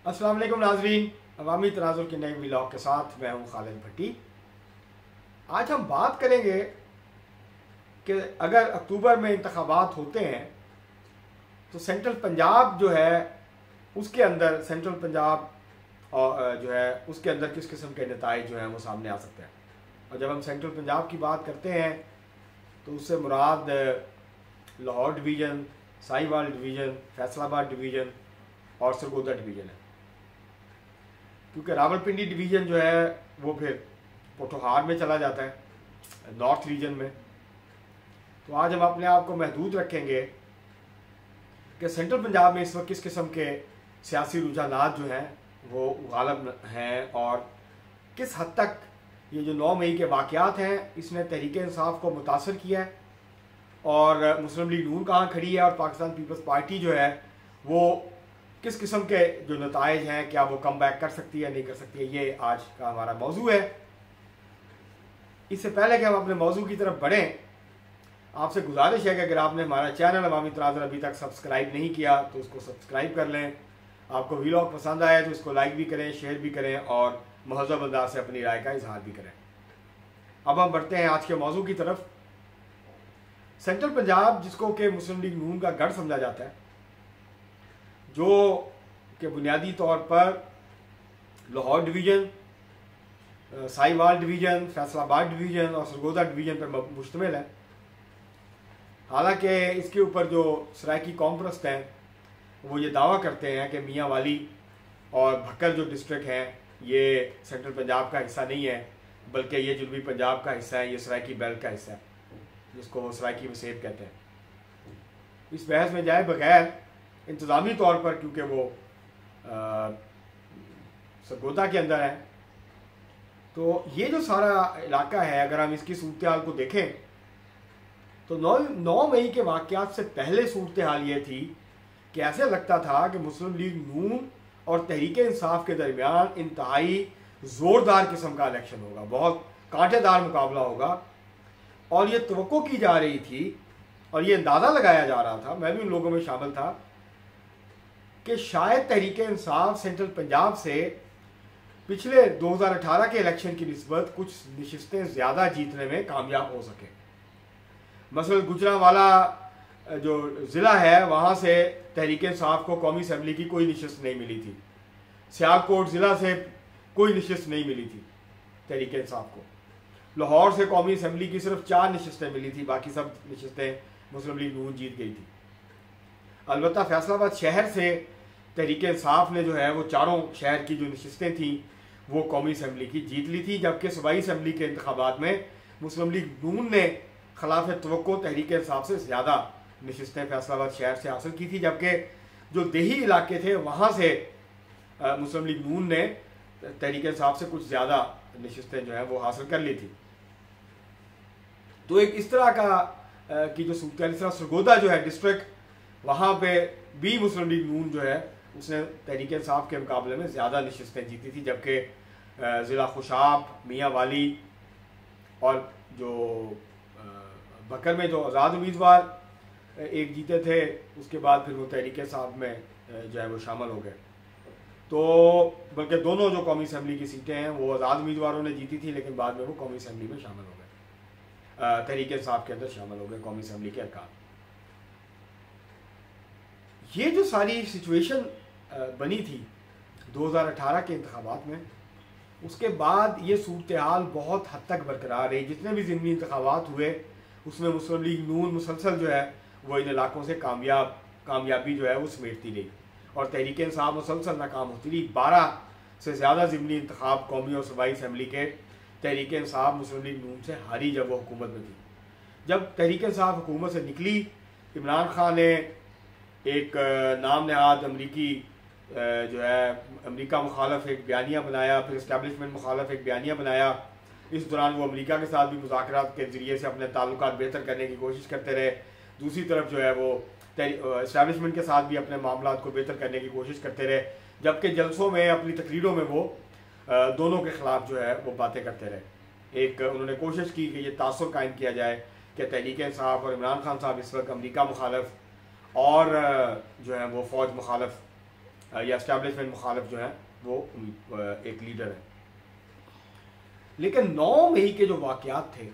अस्सलाम वालेकुम नाजरीन, अवामी तनाजुर के नए व्लॉग के साथ मैं हूं खालिद भट्टी। आज हम बात करेंगे कि अगर अक्टूबर में इंतखाबात होते हैं तो सेंट्रल पंजाब जो है उसके अंदर सेंट्रल पंजाब और जो है उसके अंदर किस किस्म के नताइज जो हैं वो सामने आ सकते हैं। और जब हम सेंट्रल पंजाब की बात करते हैं तो उससे मुराद Lahore division, Sahiwal division, Faisalabad division और सरगोदा डिवीज़न है, क्योंकि रावलपिंडी डिवीज़न जो है वो फिर पोठोहार में चला जाता है नॉर्थ रीजन में। तो आज हम अपने आप को महदूद रखेंगे कि सेंट्रल पंजाब में इस वक्त किस किस्म के सियासी रुझानात जो हैं वो गालिब हैं और किस हद तक ये जो 9 मई के वाक़यात हैं इसने तहरीक इंसाफ को मुतासर किया है और मुस्लिम लीग नून कहाँ खड़ी है और पाकिस्तान पीपल्स पार्टी जो है वो किस किस्म के जो नताइज हैं, क्या वो कम बैक कर सकती है नहीं कर सकती है, ये आज का हमारा मौजू है। इससे पहले कि हम अपने मौजू की तरफ बढ़ें, आपसे गुजारिश है कि अगर आपने हमारा चैनल अवामी तनाजुर अभी तक सब्सक्राइब नहीं किया तो उसको सब्सक्राइब कर लें। आपको व्लॉग पसंद आए तो इसको लाइक भी करें, शेयर भी करें और महज़ब अंदाज से अपनी राय का इजहार भी करें। अब हम बढ़ते हैं आज के मौजू की तरफ। सेंट्रल पंजाब, जिसको कि मुस्लिम लीग नून का गढ़ समझा जाता है, जो कि बुनियादी तौर पर Lahore division, Sahiwal division, Faisalabad division और सरगोदा डिवीज़न पर मुश्तमिल है। हालांकि इसके ऊपर जो सराइकी कौम परस्त हैं वो ये दावा करते हैं कि मियाँ वाली और भक्कर जो डिस्ट्रिक्ट हैं ये सेंट्रल पंजाब का हिस्सा नहीं है, बल्कि ये जुनूबी पंजाब का हिस्सा है, ये सराइकी बेल्ट का हिस्सा है, जिसको वो सराइकी वसेब कहते हैं। इस बहस में जाए बगैर इंतज़ामी तौर पर, क्योंकि वो सरगोदा के अंदर है, तो ये जो सारा इलाका है अगर हम इसकी सूरत हाल को देखें तो 9 मई के वाक़यात से पहले सूरत हाल ये थी कि ऐसे लगता था कि मुस्लिम लीग नून और तहरीक इंसाफ के दरमियान इंतहाई ज़ोरदार किस्म का इलेक्शन होगा, बहुत कांटेदार मुकाबला होगा। और ये तवक्को की जा रही थी और ये अंदाज़ा लगाया जा रहा था, मैं भी उन लोगों में शामिल था, कि शायद तहरीक इंसाफ सेंट्रल पंजाब से पिछले 2018 के इलेक्शन की निस्बत कुछ नशिस्तें ज़्यादा जीतने में कामयाब हो सके। मसलन गुजरांवाला जो ज़िला है वहाँ से तहरीक इंसाफ को कौमी असम्बली की कोई नशिस्त नहीं मिली थी। सियालकोट ज़िला से कोई नशिस्त नहीं मिली थी तहरीक इंसाफ को। लाहौर से कौमी असम्बली की सिर्फ 4 नशिस्तें मिली थी, बाकी सब नशिस्तें मुस्लिम लीग नून जीत गई थी। अलबत्ता फैसलाबाद शहर से तहरीक इंसाफ ने जो है वो चारों शहर की जो नशिस्तें थी वो कौमी असम्बली की जीत ली थी, जबकि सूबाई असम्बली के इंतखाबात में मुस्लिम लीग नून ने खिलाफ तवक्को तहरीक इंसाफ से ज़्यादा नशिस्तें फैसलाबाद शहर से हासिल की थी, जबकि जो देही इलाके थे वहाँ से मुस्लिम लीग नून ने तहरीक इंसाफ से कुछ ज़्यादा नशिस्तें जो है वो हासिल कर ली थी। तो एक इस तरह का की जो सूरत हाल, इस तरह सरगोदा जो है डिस्ट्रिक्ट, वहाँ पे भी मुस्लिम लीग नून जो है उसने तहरीक इंसाफ के मुकाबले में ज़्यादा नशिस्तें जीती थी, जबकि ज़िला खुशाब, मियाँ वाली और जो बकर में जो आज़ाद उम्मीदवार एक जीते थे, उसके बाद फिर वो तहरीक इंसाफ में जो है वो शामिल हो गए। तो बल्कि दोनों जो कौमी असम्बली की सीटें हैं वो आज़ाद उम्मीदवारों ने जीती थी, लेकिन बाद में वो कौमी असम्बली में शामिल हो गए, तहरीक इंसाफ के अंदर शामिल हो गए कौमी असम्बली के अरकान। ये जो सारी सिचुएशन बनी थी 2018 के इंतखाबात में, उसके बाद ये सूरत हाल बहुत हद तक बरकरार रही। जितने भी ज़िमनी इंतखाबात हुए उसमें मुस्लिम लीग नून मुसलसल जो है वो इन इलाकों से कामयाबी जो है वो समेटती रही और तहरीक इंसाफ मुसलसल नाकाम होती रही। 12 से ज़्यादा ज़िमनी इंतखाब कौमी और सूबाई असम्बली के तहरीक इंसाफ मुस्लिम लीग नून से हारी जब वो हुकूमत में थी। जब तहरीक इंसाफ हुकूमत से निकली, इमरान खान ने एक नाम नहाद अमरीकी जो है अमरीका मुखालफ एक बयानिया बनाया, फिर इस्टेब्लिशमेंट मुखालफ एक बयानिया बनाया। इस दौरान वो अमेरिका के साथ भी मुज़ाकरात के ज़रिए से अपने ताल्लुकात बेहतर करने की कोशिश करते रहे। दूसरी तरफ जो है वो इस्टेब्लिशमेंट के साथ भी अपने मामलात को बेहतर करने की कोशिश करते रहे, जबकि जलसों में, अपनी तकरीरों में वो दोनों के ख़िलाफ़ जो है वो बातें करते रहे। एक उन्होंने कोशिश की कि ये तासुर कायम किया जाए कि तहरीक इंसाफ और इमरान खान साहब इस वक्त अमरीका मुखालफ और जो है वो फ़ौज मुखालफ या एस्टैब्लिशमेंट मुखालिफ जो है वो एक लीडर है। लेकिन 9 मई के जो वाक़यात थे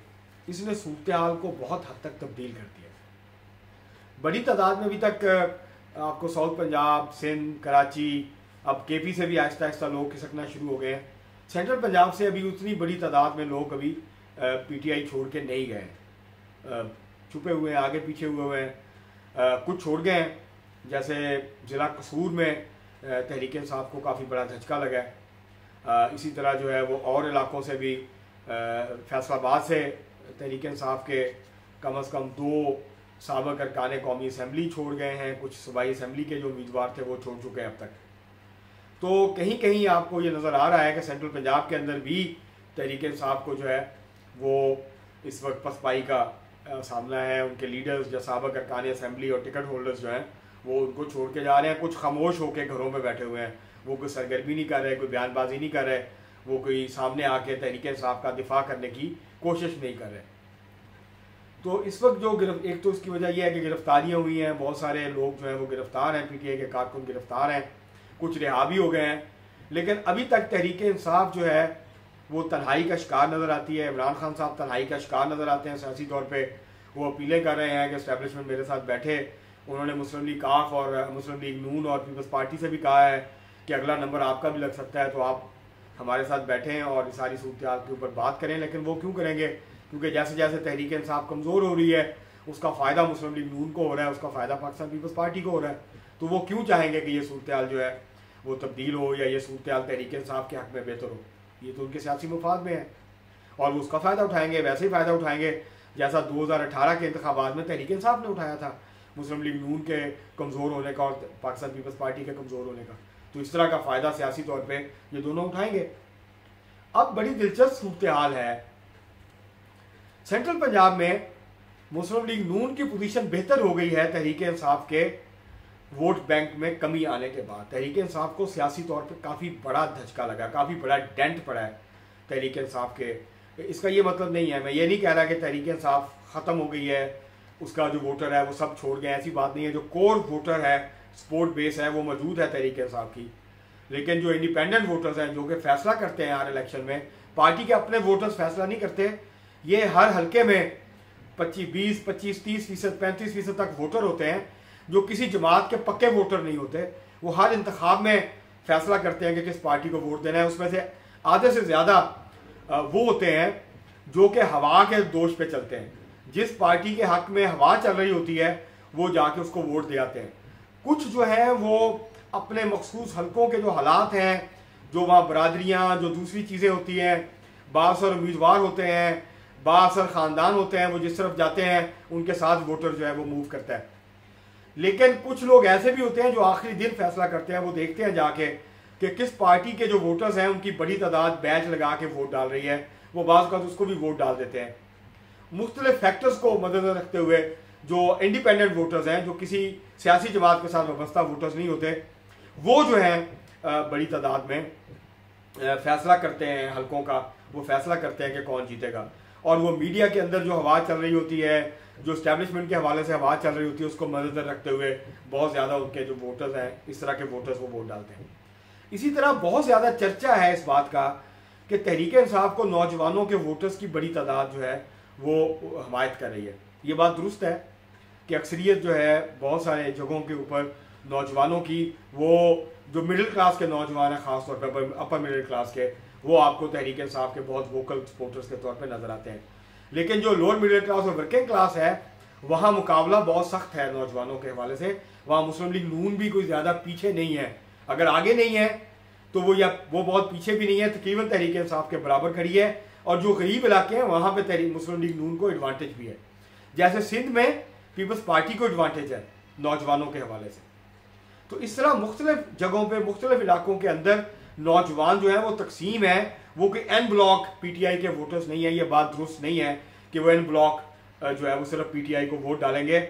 इसने सूरत हाल को बहुत हद तक तब्दील कर दिया। बड़ी तादाद में अभी तक आपको साउथ पंजाब, सिंध, कराची, अब केपी से भी आहिस्ता आहिस्ता लोग खिसकना शुरू हो गए हैं। सेंट्रल पंजाब से अभी उतनी बड़ी तादाद में लोग अभी पीटीआई छोड़ के नहीं गए, छुपे हुए हैं, आगे पीछे हुए हैं। कुछ छोड़ गए हैं, जैसे ज़िला कसूर में तहरीक इंसाफ को काफ़ी बड़ा झटका लगा है। इसी तरह जो है वो और इलाकों से भी फैसलाबाद से तहरीक इंसाफ के कम अज़ कम 2 साबिक़ अरकान कौमी असम्बली छोड़ गए हैं। कुछ सूबाई असम्बली के जो उम्मीदवार थे वो छोड़ चुके हैं अब तक। तो कहीं कहीं आपको ये नज़र आ रहा है कि सेंट्रल पंजाब के अंदर भी तहरीक इंसाफ को जो है वो इस वक्त पसपाई का सामना है। उनके लीडर्स जो साबिक़ अरकान असम्बली और टिकट होल्डर्स जो हैं वो उनको छोड़ के जा रहे हैं। कुछ खामोश होकर घरों में बैठे हुए हैं, वो कोई सरगर्मी नहीं कर रहे, कोई बयानबाजी नहीं कर रहे, वो कोई सामने आके तहरीक इंसाफ का दिफा करने की कोशिश नहीं कर रहे। तो इस वक्त जो एक तो इसकी वजह यह है कि गिरफ्तारियाँ हुई हैं, बहुत सारे लोग जो हैं वो गिरफ्तार हैं, पीटीआई के कारकुन गिरफ्तार हैं, कुछ रिहा भी हो गए हैं। लेकिन अभी तक तहरीक इंसाफ जो है वो तन्हाई का शिकार नज़र आती है। इमरान खान साहब तन्हाई का शिकार नज़र आते हैं सियासी तौर पे। वो अपीलें कर रहे हैं कि एस्टैब्लिशमेंट मेरे साथ बैठे। उन्होंने मुस्लिम लीग काफ और मुस्लिम लीग नून और पीपल्स पार्टी से भी कहा है कि अगला नंबर आपका भी लग सकता है, तो आप हमारे साथ बैठें और सारी सूरत हाल के ऊपर बात करें। लेकिन वो क्यों करेंगे? क्योंकि जैसे जैसे तहरीक इंसाफ कमज़ोर हो रही है उसका फ़ायदा मुस्लिम लीग नून को हो रहा है, उसका फ़ायदा पाकिस्तान पीपल्स पार्टी को हो रहा है। तो वो क्यों चाहेंगे कि ये सूरत हाल जो है वो तब्दील हो या ये सूरत हाल तहरीक इंसाफ के हक़ में बेहतर हो? ये तो उनके सियासी मफाद में है और वो उसका फ़ायदा उठाएंगे। वैसे ही फ़ायदा उठाएंगे जैसा 2018 के इंतखाबात में तहरीक इंसाफ ने उठाया था, मुस्लिम लीग नून के कमज़ोर होने का और पाकिस्तान पीपल्स पार्टी के कमज़ोर होने का। तो इस तरह का फ़ायदा सियासी तौर पे ये दोनों उठाएंगे। अब बड़ी दिलचस्प सूरत हाल है, सेंट्रल पंजाब में मुस्लिम लीग नून की पोजीशन बेहतर हो गई है तहरीक इंसाफ के वोट बैंक में कमी आने के बाद। तहरीक इंसाफ को सियासी तौर पे काफ़ी बड़ा धचका लगा, काफ़ी बड़ा डेंट पड़ा है तहरीक इंसाफ के। इसका ये मतलब नहीं है, मैं ये नहीं कह रहा कि तहरीक इंसाफ ख़त्म हो गई है, उसका जो वोटर है वो सब छोड़ गए, ऐसी बात नहीं है। जो कोर वोटर है, सपोर्ट बेस है, वो मौजूद है तहरीक इंसाफ की। लेकिन जो इंडिपेंडेंट वोटर्स हैं जो कि फैसला करते हैं हर इलेक्शन में, पार्टी के अपने वोटर्स फैसला नहीं करते, ये हर हल्के में 20, 25, 30%, 35% तक वोटर होते हैं जो किसी जमात के पक्के वोटर नहीं होते। वो हर इंतखाब में फैसला करते हैं कि किस पार्टी को वोट देना है। उसमें से आधे से ज़्यादा वो होते हैं जो कि हवा के दोष पे चलते हैं। जिस पार्टी के हक में हवा चल रही होती है वो जाके उसको वोट दे आते हैं। कुछ जो है वो अपने मखसूस हलकों के जो हालात हैं, जो वहाँ बरादरियाँ, जो दूसरी चीज़ें होती हैं, बाअसर उम्मीदवार होते हैं, बाअसर ख़ानदान होते हैं, वो जिस तरफ जाते हैं उनके साथ वोटर जो है वो मूव करता है। लेकिन कुछ लोग ऐसे भी होते हैं जो आखिरी दिन फैसला करते हैं, वो देखते हैं जाके कि किस पार्टी के जो वोटर्स हैं उनकी बड़ी तादाद बैच लगा के वोट डाल रही है, वो बाज़ का उसको भी वोट डाल देते हैं। मुख्तलिफ फैक्टर्स को मद्देनज़र रखते हुए जो इंडिपेंडेंट वोटर्स हैं, जो किसी सियासी जमात के साथ वाबस्ता वोटर्स नहीं होते, वो जो हैं बड़ी तादाद में फैसला करते हैं हलकों का, वो फैसला करते हैं कि कौन जीतेगा। और वो मीडिया के अंदर जो हवा चल रही होती है, जो इस्टेब्लिशमेंट के हवाले से हवा चल रही होती है, उसको मद्देनज़र रखते हुए बहुत ज़्यादा उनके जो वोटर्स हैं, इस तरह के वोटर्स वो वोट डालते हैं। इसी तरह बहुत ज़्यादा चर्चा है इस बात का कि तहरीक इंसाफ को नौजवानों के वोटर्स की बड़ी तादाद जो है वो हमायत कर रही है। ये बात दुरुस्त है कि अक्सरियत जो है बहुत सारे जगहों के ऊपर नौजवानों की, वो जो मिडिल क्लास के नौजवान हैं, ख़ास तौर पर अपर मिडिल क्लास के, वो आपको तहरीक इंसाफ के बहुत वोकल सपोर्टर्स के तौर पे नज़र आते हैं। लेकिन जो लोअर मिडिल क्लास और वर्किंग क्लास है, वहाँ मुकाबला बहुत सख्त है नौजवानों के हवाले से। वहाँ मुस्लिम लीग नून भी कोई ज़्यादा पीछे नहीं है, अगर आगे नहीं है तो वो बहुत पीछे भी नहीं है, तकरीबन तहरीक इंसाफ के बराबर खड़ी है। और जो गरीब इलाके हैं वहाँ पर मुस्लिम लीग नून को एडवांटेज भी है। जैसे सिंध में पीपल्स पार्टी को एडवांटेज है नौजवानों के हवाले से। तो इस तरह मुख्तलिफ जगहों पे, मुख्तलिफ इलाकों के अंदर नौजवान जो है वो तकसीम है। वो कोई एन ब्लॉक पीटीआई के वोटर्स नहीं है। ये बात दुरुस्त नहीं है कि वो एन ब्लॉक जो है वो सिर्फ पीटीआई को वोट डालेंगे।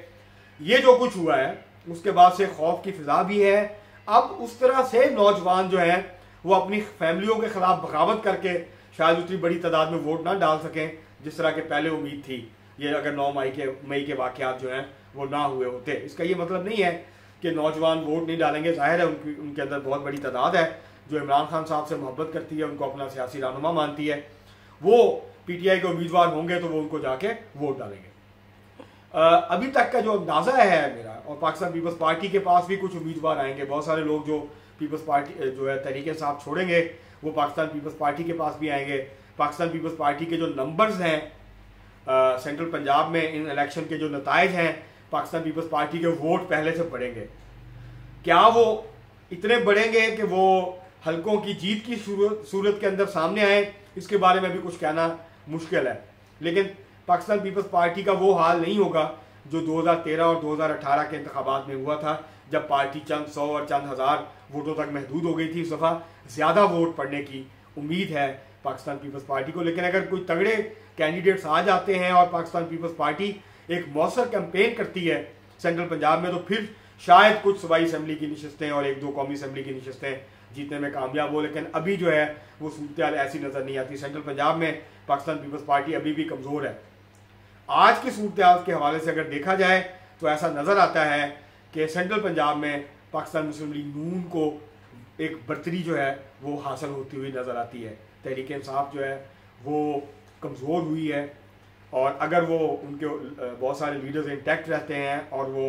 ये जो कुछ हुआ है उसके बाद से खौफ की फिजा भी है। अब उस तरह से नौजवान जो है वो अपनी फैमिलियों के खिलाफ बगावत करके शायद उतनी बड़ी तादाद में वोट ना डाल सकें जिस तरह के पहले उम्मीद थी। ये अगर 9 मई के वाक़यात जो हैं वो ना हुए होते। इसका ये मतलब नहीं है कि नौजवान वोट नहीं डालेंगे। जाहिर है उनके अंदर बहुत बड़ी तादाद है जो इमरान खान साहब से मोहब्बत करती है, उनको अपना सियासी रहनुमा मानती है। वो पीटीआई के उम्मीदवार होंगे तो वो उनको जाके वोट डालेंगे। अभी तक का जो अंदाज़ा है मेरा, और पाकिस्तान पीपल्स पार्टी के पास भी कुछ उम्मीदवार आएंगे, बहुत सारे लोग जो पीपल्स पार्टी जो है तहरीक इंसाफ छोड़ेंगे वो पाकिस्तान पीपल्स पार्टी के पास भी आएंगे। पाकिस्तान पीपल्स पार्टी के जो नंबर्स हैं सेंट्रल पंजाब में इन इलेक्शन के जो नताइज हैं, पाकिस्तान पीपल्स पार्टी के वोट पहले से बढ़ेंगे। क्या वो इतने बढ़ेंगे कि वो हलकों की जीत की सूरत के अंदर सामने आए, इसके बारे में भी कुछ कहना मुश्किल है। लेकिन पाकिस्तान पीपल्स पार्टी का वो हाल नहीं होगा जो 2013 और 2018 के इंतखाबात में हुआ था, जब पार्टी चंद 100 और चंद हज़ार वोटों तक महदूद हो गई थी। इस दफ़ा ज़्यादा वोट पड़ने की उम्मीद है पाकिस्तान पीपल्स पार्टी को। लेकिन अगर कोई तगड़े कैंडिडेट्स आ जाते हैं और पाकिस्तान पीपल्स पार्टी एक मौसर कैंपेन करती है सेंट्रल पंजाब में, तो फिर शायद कुछ सूबाई असम्बली की नशस्तें और 1-2 कौमी असम्बली की नशस्तें जीतने में कामयाब हो। लेकिन अभी जो है वो सूरत ऐसी नज़र नहीं आती। सेंट्रल पंजाब में पाकिस्तान पीपल्स पार्टी अभी भी कमज़ोर है। आज की सूरत के हवाले से अगर देखा जाए तो ऐसा नज़र आता है कि सेंट्रल पंजाब में पाकिस्तान मुस्लिम लीग नून को एक बर्तरी जो है वो हासिल होती हुई नज़र आती है। तहरीक इंसाफ जो है वो कमज़ोर हुई है, और अगर वो उनके बहुत सारे लीडर्स इंटैक्ट रहते हैं और वो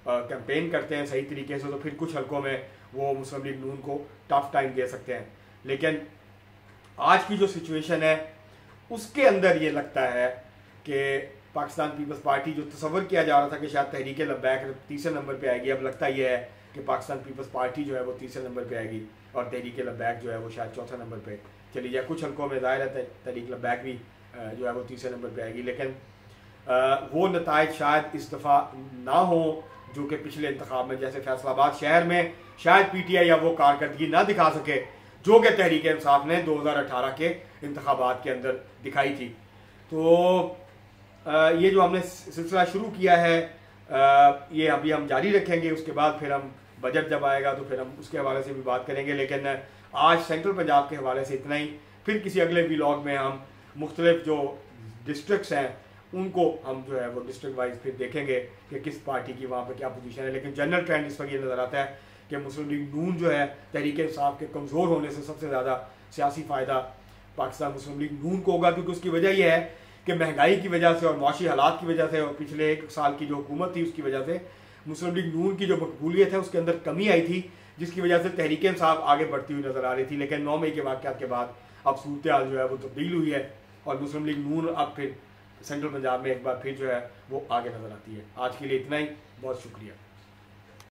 कैंपेन करते हैं सही तरीके से, तो फिर कुछ हलकों में वो मुस्लिम लीग नून को टफ टाइम दे सकते हैं। लेकिन आज की जो सिचुएशन है उसके अंदर ये लगता है कि पाकिस्तान पीपल्स पार्टी जो तस्वर किया जा रहा था कि शायद तहरीक लब्बैक तीसरे नंबर पे आएगी, अब लगता यह है कि पाकिस्तान पीपल्स पार्टी जो है वो तीसरे नंबर पे आएगी और तहरीक लब्बैक जो है वो शायद चौथे नंबर पे चली जाए। कुछ हलकों में ज़ाहिर है तहरीक लब्बैक भी जो है वो तीसरे नंबर पे आएगी, लेकिन वो नताइज शायद इस दफ़ा ना हो जो कि पिछले इंतखाब में, जैसे फैसलाबाद शहर में शायद पीटीआई अब वो कारकर्दगी ना दिखा सके जो कि तहरीक इंसाफ ने 2018 के इंतखाबात के अंदर दिखाई थी। तो ये जो हमने सिलसिला शुरू किया है ये अभी हम जारी रखेंगे। उसके बाद फिर हम बजट जब आएगा तो फिर हम उसके हवाले से भी बात करेंगे। लेकिन आज सेंट्रल पंजाब के हवाले से इतना ही। फिर किसी अगले व्लॉग में हम मुख्तलिफ जो डिस्ट्रिक्ट्स हैं उनको हम जो है वो डिस्ट्रिक्ट वाइज फिर देखेंगे कि किस पार्टी की वहाँ पर क्या पोजीशन है। लेकिन जनरल ट्रेंड इस वक्त ये नज़र आता है कि मुस्लिम लीग नून जो है तहरीक इंसाफ के कमज़ोर होने से सबसे ज़्यादा सियासी फ़ायदा पाकिस्तान मुस्लिम लीग नून को होगा, क्योंकि उसकी वजह यह है कि महंगाई की वजह से और माशी हालात की वजह से और पिछले 1 साल की जो हुकूमत थी उसकी वजह से मुस्लिम लीग नून की जो मकबूलियत है उसके अंदर कमी आई थी, जिसकी वजह से तहरीक इंसाफ आगे बढ़ती हुई नज़र आ रही थी। लेकिन 9 मई के वाक़यात के बाद अब सूरत हाल जो है वो तब्दील हुई है और मुस्लिम लीग नून अब फिर सेंट्रल पंजाब में एक बार फिर जो है वो आगे नज़र आती है। आज के लिए इतना ही, बहुत शुक्रिया।